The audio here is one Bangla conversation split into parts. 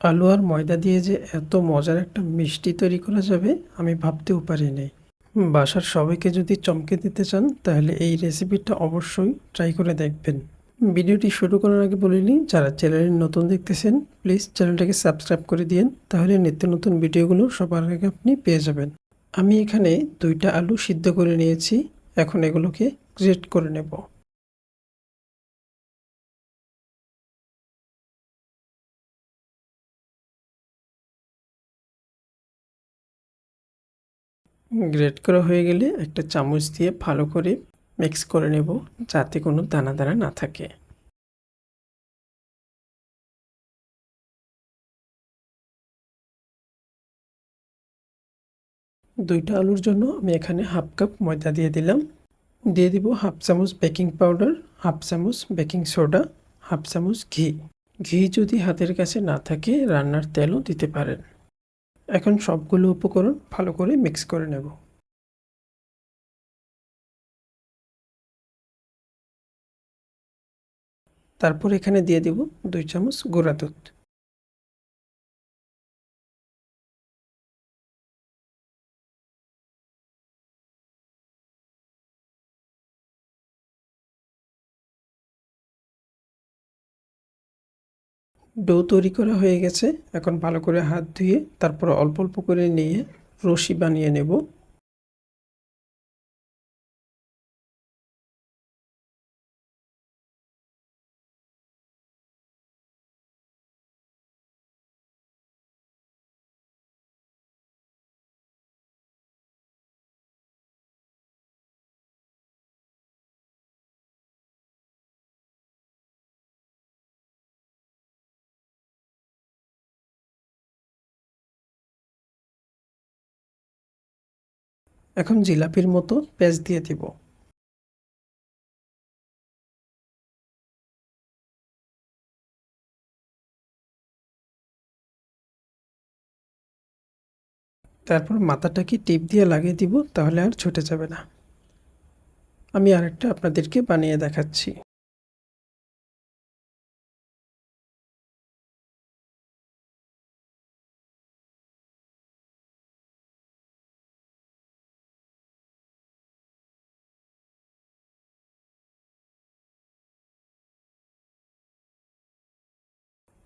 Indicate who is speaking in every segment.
Speaker 1: আলু আর ময়দা দিয়ে যে এত মজার একটা মিষ্টি তৈরি করা যাবে আমি ভাবতেও পারিনি। বাসার সবাইকে যদি চমকে দিতে চান তাহলে এই রেসিপিটা অবশ্যই ট্রাই করে দেখবেন। ভিডিওটি শুরু করার আগে বলে নিই, যারা চ্যানেলে নতুন দেখতেছেন প্লিজ চ্যানেলটাকে সাবস্ক্রাইব করে দিন, তাহলে নিত্য নতুন ভিডিওগুলো সবার আগে আপনি পেয়ে যাবেন। আমি এখানে 2টা আলু সিদ্ধ করে নিয়েছি, এখন এগুলোকে গ্রেট করে নেব। গ্রেট করা হয়ে গেলে একটা চামচ দিয়ে ভালো করে মিক্স করে নেব, যাতে কোনো দানা দানা না থাকে। দুইটা আলুর জন্য আমি এখানে হাফ কাপ ময়দা দিয়ে দিলাম। দিয়ে দিব হাফ চামচ বেকিং পাউডার, হাফ চামচ বেকিং সোডা, হাফ চামচ ঘি। ঘি যদি হাতের কাছে না থাকে রান্নার তেলও দিতে পারেন। এখন সবগুলো উপকরণ ভালো করে মিক্স করে নেব। তারপর এখানে দিয়ে দিব 2 চামচ গুঁড়া দুধ। ডো তৈরি করা হয়ে গেছে, এখন ভালো করে হাত ধুয়ে তারপর অল্প অল্প করে নিয়ে রশি বানিয়ে নেব। এখন জিলাপির মতো পেঁচ দিয়ে দিব। তারপর মাথাটাকে টিপ দিয়ে লাগিয়ে দিব, তাহলে আর ছুটে যাবে না। আমি আরেকটা আপনাদেরকে বানিয়ে দেখাচ্ছি।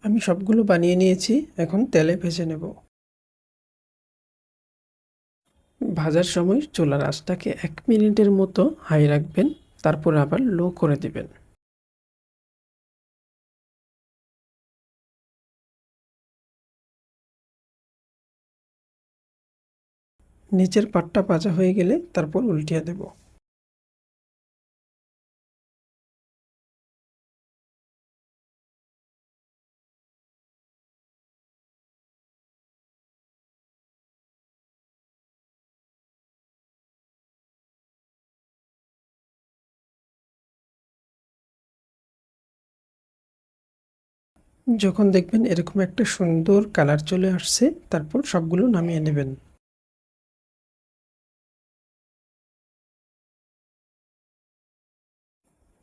Speaker 1: আমি সবগুলো বানিয়ে নিয়েছি, এখন তেলে ভেজে নেব। ভাজার সময় চুলার আঁচটাকে 1 মিনিটের মতো হাই রাখবেন, তারপর আবার লো করে দিবেন। নিচের পাটটা ভাজা হয়ে গেলে তারপর উল্টিয়ে দেব। যখন দেখবেন এরকম একটা সুন্দর কালার চলে আসছে, তারপর সবগুলো নামিয়ে নেবেন।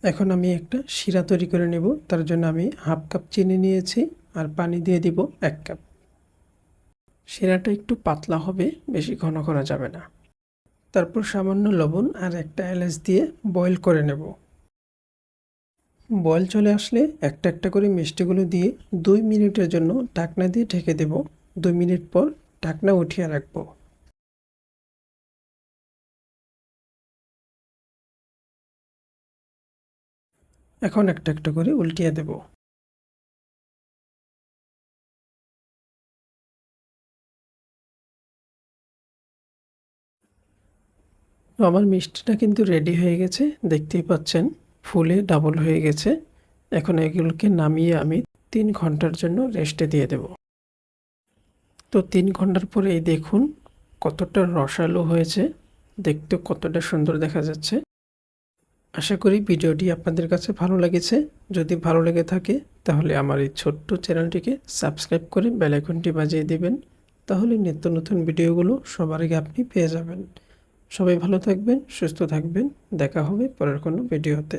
Speaker 1: এখন আমি একটা শিরা তৈরি করে নেব, তার জন্য আমি হাফ কাপ চিনি নিয়েছি আর পানি দিয়ে দিব 1 কাপ। শিরাটা একটু পাতলা হবে, বেশি ঘন করা যাবে না। তারপর সামান্য লবণ আর একটা এলাচ দিয়ে বয়েল করে নেব। বয়েল চলে আসলে একটা একটা করে মিষ্টিগুলো দিয়ে 2 মিনিটের জন্য ঢাকনা দিয়ে ঢেকে দেব। 2 মিনিট পর ঢাকনা উঠিয়ে রাখবো। এখন একটা একটা করে উল্টিয়ে দেব। তো আমার মিষ্টিটা কিন্তু রেডি হয়ে গেছে, দেখতেই পাচ্ছেন ফুলে ডাবল হয়ে গেছে। এখন এগুলোকে নামিয়ে আমি 3 ঘন্টার জন্য রেস্টে দিয়ে দেব। তো 3 ঘন্টার পরে এই দেখুন কতটা রসালো হয়েছে, দেখতে কতটা সুন্দর দেখা যাচ্ছে। আশা করি ভিডিওটি আপনাদের কাছে ভালো লেগেছে। যদি ভালো লেগে থাকে তাহলে আমার এই ছোট্ট চ্যানেলটিকে সাবস্ক্রাইব করে বেল আইকনটি বাজিয়ে দিবেন, তাহলে নিত্য নতুন ভিডিওগুলো সবার আগে আপনি পেয়ে যাবেন। সবাই ভালো থাকবেন, সুস্থ থাকবেন, দেখা হবে পরের কোনো ভিডিওতে।